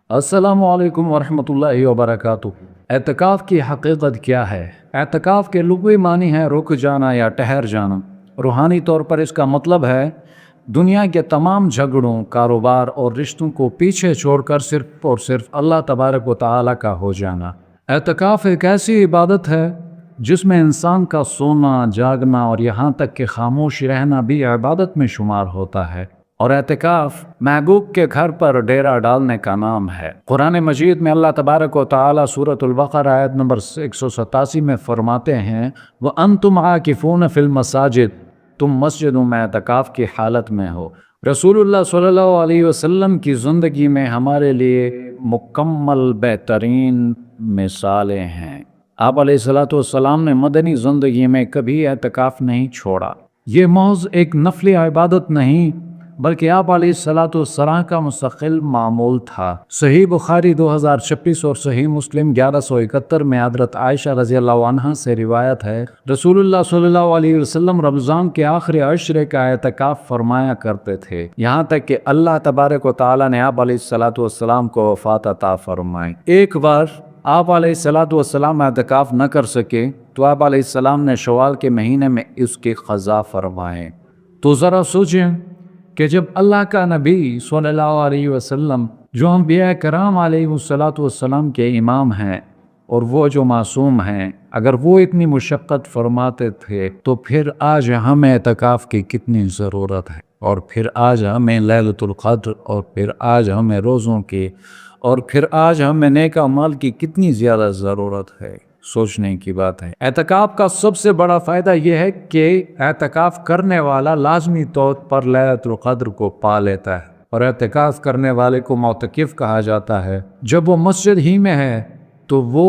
अस्सलामुअलैकुम वरहमतुल्लाहि वबरकातुह। एतकाफ़ की हकीकत क्या है? एतकाफ़ के लुग़वी मानी है रुक जाना या ठहर जाना। रूहानी तौर पर इसका मतलब है दुनिया के तमाम झगड़ों, कारोबार और रिश्तों को पीछे छोड़कर सिर्फ़ और सिर्फ अल्लाह तबारक व तआला का हो जाना। एतकाफ़ एक ऐसी इबादत है जिसमें इंसान का सोना, जागना और यहाँ तक कि खामोश रहना भी इबादत में शुमार होता है। और एतकाफ़ महबूब के घर पर डेरा डालने का नाम है। कुरान मजीद में अल्लाह तबारक व तआला सूरतुल बक़रा आयत नंबर 187 में फरमाते हैं, व अंतुम आकिफून फिल मसाजिद, तुम मस्जिदों में एतकाफ़ की हालत में हो। रसूलुल्लाह सल्लल्लाहु अलैहि वसल्लम की ज़िंदगी में हमारे लिए मुकम्मल बेहतरीन मिसालें हैं। आप अलैहिस्सलातु वस्सलाम ने मदनी ज़िंदगी में कभी एतकाफ़ नहीं छोड़ा। ये महज़ एक नफली इबादत नहीं बल्कि आप अलैहिस्सलातु वस्सलाम का मुस्तक़िल मामूल था। सही बुखारी 2026 और सही मुस्लिम 1171 में हज़रत आयशा रज़ियल्लाहु अन्हा से रिवायत है, रसूलुल्लाह सल्लल्लाहु अलैहि वसल्लम रमज़ान के आखिरी अशरे का एतकाफ़ फरमाया करते थे, यहाँ तक कि अल्लाह तबारक व तआला ने आप अलैहिस्सलातु वस्सलाम को वफ़ात अता फरमाई। एक बार आप अलैहिस्सलातु वस्सलाम एतकाफ़ न कर सके तो आप अलैहिस्सलाम ने शव्वाल के महीने में इसकी क़ज़ा फरमाए। तो ज़रा सोचें कि जब अल्लाह का नबी सल्लल्लाहु अलैहि वसल्लम जो अंबिया कराम अलैहिमुस्सलातु वस्सलाम के इमाम हैं और वो जो मासूम हैं, अगर वो इतनी मुशक्क़त फरमाते थे तो फिर आज हमें एतकाफ़ की कितनी ज़रूरत है। और फिर आज हमें लैलतुल क़द्र और फिर आज हमें रोज़ों की और फिर आज हमें नेक अमाल की कितनी ज़्यादा ज़रूरत है। सोचने की बात है। एतकाफ़ का सबसे बड़ा फ़ायदा यह है कि एतकाफ़ करने वाला लाजमी तौर पर लैलतुल क़द्र को पा लेता है और एतकाफ़ करने वाले को मोतकिफ़ कहा जाता है। जब वो मस्जिद ही में है तो वो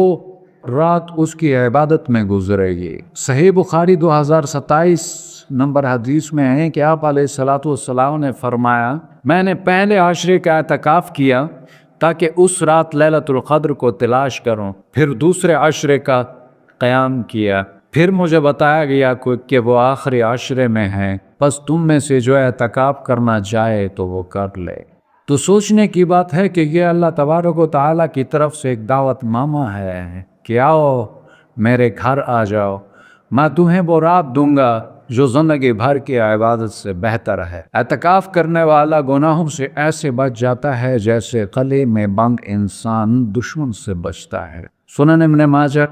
रात उसकी इबादत में गुजरेगी। सही बुखारी 2027 नंबर हदीस में है कि आप अलैहिस्सलातु वस्सलाम ने फरमाया, मैंने पहले आशरे का एतकाफ़ किया ताकि उस रात लैलतुल क़द्र को तलाश करूं, फिर दूसरे अशरे का क़याम किया, फिर मुझे बताया गया कि वो आखिरी अशरे में है, बस तुम में से जो एतकाफ़ करना चाहे तो वो कर ले। तो सोचने की बात है कि ये अल्लाह तबारक व तआला की तरफ से एक दावत नामा है कि आओ मेरे घर आ जाओ, मैं तुम्हें वो रात दूंगा जो ज़िंदगी भर की इबादत से बेहतर है। एतकाफ़ करने वाला गुनाहों से ऐसे बच जाता है जैसे गले में बंद इंसान दुश्मन से बचता है। सुनन इब्न माजा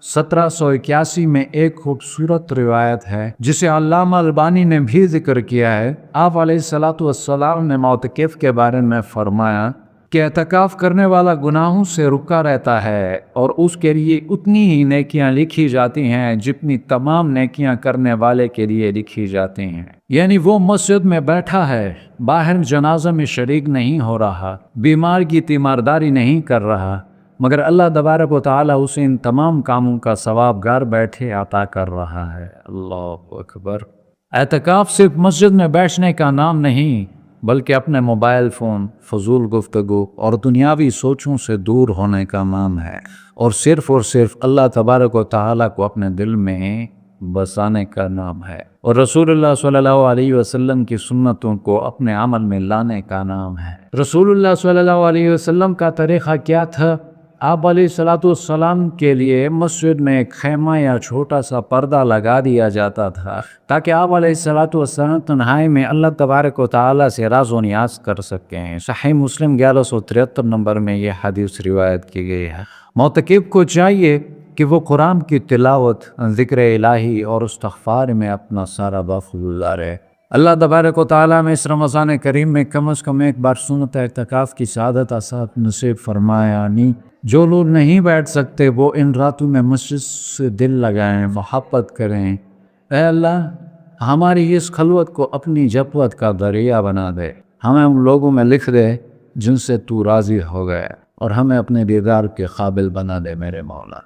1781 में एक खूबसूरत रिवायत है जिसे अल्लामा अलबानी ने भी जिक्र किया है। आप अलैहिस्सलातु वस्सलाम ने मोतकिफ़ के बारे में फरमाया कि एतकाफ़ करने वाला गुनाहों से रुका रहता है और उसके लिए उतनी ही नेकियां लिखी जाती हैं जितनी तमाम नेकियां करने वाले के लिए लिखी जाती हैं। यानी वो मस्जिद में बैठा है, बाहर जनाजा में शरीक नहीं हो रहा, बीमार की तीमारदारी नहीं कर रहा, मगर अल्लाह तबारक व तआला उसे इन तमाम कामों का सवाब घर बैठे अता कर रहा है। अल्लाहु अकबर। एतकाफ़ सिर्फ मस्जिद में बैठने का नाम नहीं बल्कि अपने मोबाइल फ़ोन, फजूल गुफ्तगू और दुनियावी सोचों से दूर होने का नाम है और सिर्फ अल्लाह तबारक व तआला को अपने दिल में बसाने का नाम है और रसूलुल्लाह सल्लल्लाहु अलैहि वसल्लम की सुन्नतों को अपने अमल में लाने का नाम है। रसूलुल्लाह सल्लल्लाहु अलैहि वसल्लम का तरीक़ा क्या था? आप अलैहिस्सलातु वस्सलाम के लिए मस्जिद में एक खैमा या छोटा सा पर्दा लगा दिया जाता था ताकि आप अलैहिस्सलातु वस्सलाम तन्हाई में अल्लाह तबारक व तआला से राज़ व नियाज़ कर सकें। सही मुस्लिम 1173 नंबर में यह हदीस रिवायत की गई है। मोतकिफ़ को चाहिए कि वो कुरान की तिलावत, ज़िक्र इलाही और इस्तिग़फ़ार में अपना सारा वक्त गुज़ारे। अल्लाह तबारक व तआला में इस रमज़ान करीम में कम से कम एक बार सुन्नत एतकाफ़ की सआदत आसात नसीब फरमाया। यानी जो लोग नहीं बैठ सकते वो इन रातों में मस्जिद से दिल लगाएं, मोहब्बत करें। ऐ अल्लाह हमारी इस खलवत को अपनी जपवत का दरिया बना दे, हमें उन लोगों में लिख दे जिनसे तू राज़ी हो गया और हमें अपने दीदार के काबिल बना दे मेरे मौला।